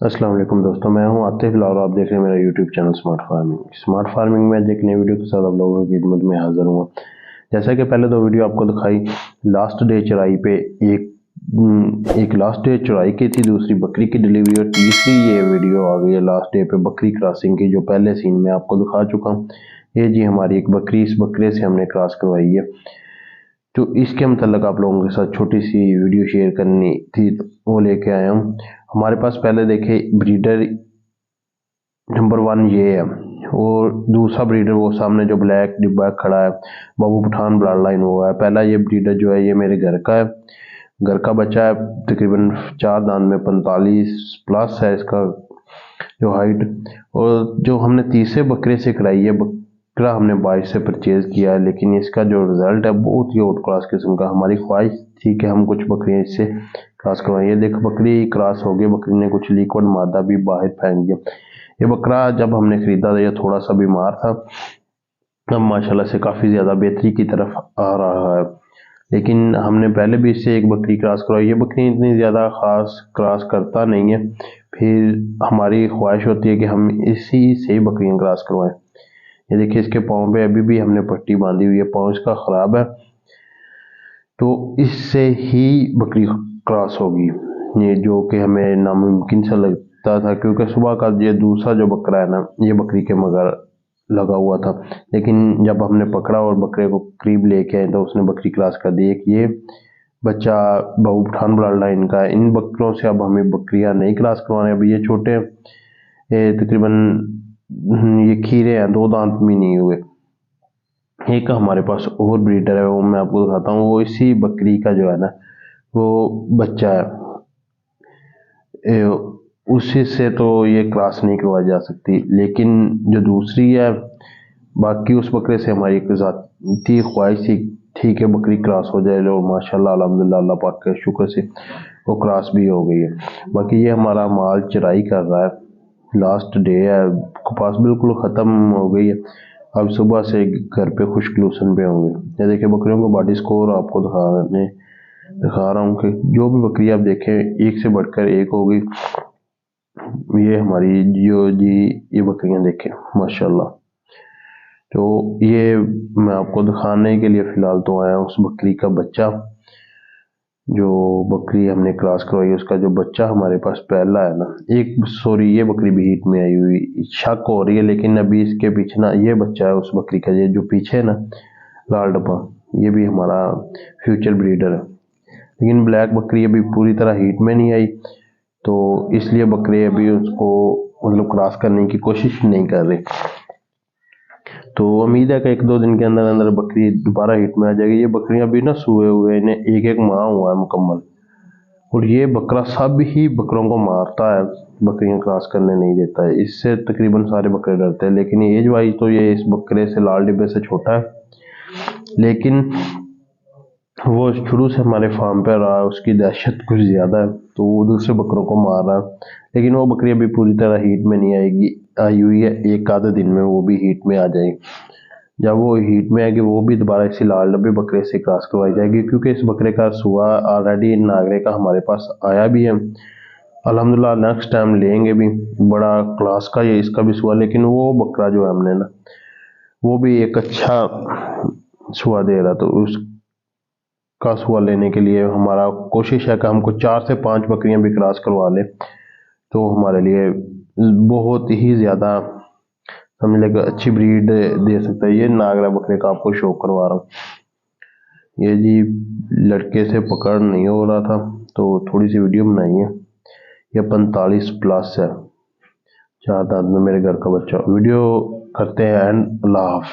अस्सलाम वालेकुम दोस्तों, मैं हूं आतिफ और आप देख रहे हैं मेरा यूट्यूब चैनल स्मार्ट फार्मिंग में आज एक नई वीडियो के साथ आप लोगों की खिदमत में हाजिर हुआ। जैसा कि पहले दो वीडियो आपको दिखाई, लास्ट डे चराई पे एक लास्ट डे चराई की थी, दूसरी बकरी की डिलीवरी और तीसरी ये वीडियो आ गई है लास्ट डे पे बकरी क्रॉसिंग की, जो पहले सीन में आपको दिखा चुका हूँ। ये जी हमारी एक बकरी, इस बकरे से हमने क्रॉस करवाई है, तो इसके मतलब आप लोगों के साथ छोटी सी वीडियो शेयर करनी थी, तो वो लेके आया हूँ। हमारे पास पहले देखे ब्रीडर नंबर 1 ये है, और दूसरा ब्रीडर वो सामने जो ब्लैक डिब्बा खड़ा है, बाबू पठान ब्लड लाइन हुआ है। पहला ये ब्रीडर जो है ये मेरे घर का है, घर का बच्चा है, तकरीबन 4 दांत में 45 प्लस है इसका जो हाइट। और जो हमने तीसरे बकरे से कराई है, बकरा हमने 22 से परचेज किया है, लेकिन इसका जो रिजल्ट है बहुत ही आउट क्लास किस्म का। हमारी ख्वाहिश थी कि हम कुछ बकरियां इससे क्रॉस करवाएं। ये देख बकरी क्रॉस हो गई, बकरी ने कुछ लिक्विड मादा भी बाहर फेंक दिया। ये बकरा जब हमने खरीदा था ये थोड़ा सा बीमार था, अब माशाल्लाह से काफ़ी ज़्यादा बेहतरी की तरफ आ रहा है। लेकिन हमने पहले भी इससे एक बकरी क्रॉस करवाई। ये बकरी इतनी ज़्यादा ख़ास क्रॉस करता नहीं है, फिर हमारी ख्वाहिश होती है कि हम इसी से ही बकरियाँ क्रॉस करवाएं। ये देखिए इसके पाँव पे अभी भी हमने पट्टी बांधी हुई है, पाँव इसका ख़राब है, तो इससे ही बकरी क्रॉस होगी, ये जो कि हमें नामुमकिन सा लगता था, क्योंकि सुबह का ये दूसरा जो बकरा है ना, ये बकरी के मगर लगा हुआ था। लेकिन जब हमने पकड़ा और बकरे को करीब लेके आए तो उसने बकरी क्रॉस कर दी। एक ये बच्चा बाबू पठान ब्लड लाइन का है। इन बकरों से अब हमें बकरियां नहीं क्रॉस करवाने, अभी ये छोटे हैं, ये तकरीबन ये खीरे हैं, 2 दांत भी नहीं हुए। एक हमारे पास और ब्रीडर है, वो मैं आपको दिखाता हूँ, वो इसी बकरी का जो है ना वो बच्चा है। उसी से तो ये क्रॉस नहीं करवाई जा सकती, लेकिन जो दूसरी है, बाकी उस बकरे से हमारी एक ज़ाती ख्वाहिश थी कि बकरी क्रॉस हो जाए, और माशाल्लाह अल्हम्दुलिल्लाह अल्लाह पाक के शुक्र से वो क्रॉस भी हो गई है। बाकी ये हमारा माल चराई कर रहा है, लास्ट डे है, कपास बिल्कुल ख़त्म हो गई है, अब सुबह से घर पे खुशकलूसन पे होंगे। ये देखिए बकरियों का बॉडी स्कोर आपको दिखा रहा हूँ कि जो भी बकरी आप देखें एक से बढ़कर एक होगी। ये हमारी जो जी ये बकरियां देखें माशाल्लाह, तो ये मैं आपको दिखाने के लिए फ़िलहाल तो आया हूँ। उस बकरी का बच्चा, जो बकरी हमने क्रॉस करवाई उसका जो बच्चा हमारे पास पहला है ना, एक सॉरी ये बकरी भी हीट में आई हुई शक हो रही है, लेकिन अभी इसके पीछे ना ये बच्चा है उस बकरी का, ये जो पीछे है ना लाल डब्बा, ये भी हमारा फ्यूचर ब्रीडर है। लेकिन ब्लैक बकरी अभी पूरी तरह हीट में नहीं आई, तो इसलिए बकरे अभी उसको मतलब क्रॉस करने की कोशिश नहीं कर रहे। तो उम्मीद है कि 1-2 दिन के अंदर अंदर बकरी दोबारा हीट में आ जाएगी। ये बकरियां अभी ना सोए हुए, इन्हें एक एक माह हुआ है मुकम्मल, और ये बकरा सब ही बकरों को मारता है, बकरियां क्रॉस करने नहीं देता है। इससे तकरीबन सारे बकरे डरते हैं, लेकिन एज वाइज तो ये इस बकरे से, लाल डिब्बे से छोटा है, लेकिन वो शुरू से हमारे फार्म पे रहा है, उसकी दहशत कुछ ज़्यादा है, तो वो दूसरे बकरों को मार रहा है। लेकिन वो बकरी अभी पूरी तरह हीट में नहीं आई हुई है, एक आधे दिन में वो भी हीट में आ जाएगी। जब वो हीट में आएगी वो भी दोबारा इसी लाल डब्बे बकरे से क्रॉस करवाई जाएगी, क्योंकि इस बकरे का सुआ ऑलरेडी नागरे का हमारे पास आया भी है। अल्हम्दुलिल्लाह नेक्स्ट टाइम लेंगे भी, बड़ा क्लास का ये इसका भी सुआ, लेकिन वो बकरा जो है हमने ना वो भी एक अच्छा सुआ दे रहा, तो उस का सुआ लेने के लिए हमारा कोशिश है कि हमको 4 से 5 बकरियां भी क्रॉस करवा लें, तो हमारे लिए बहुत ही ज़्यादा समझ लें अच्छी ब्रीड दे सकता है। ये नागरा बकरे का आपको शो करवा रहा हूँ। ये जी लड़के से पकड़ नहीं हो रहा था, तो थोड़ी सी वीडियो बनाई है। ये 45 प्लस है, 4 दांत में मेरे घर का बच्चा। वीडियो करते हैं एंड अल्लाह हाफ़िज़।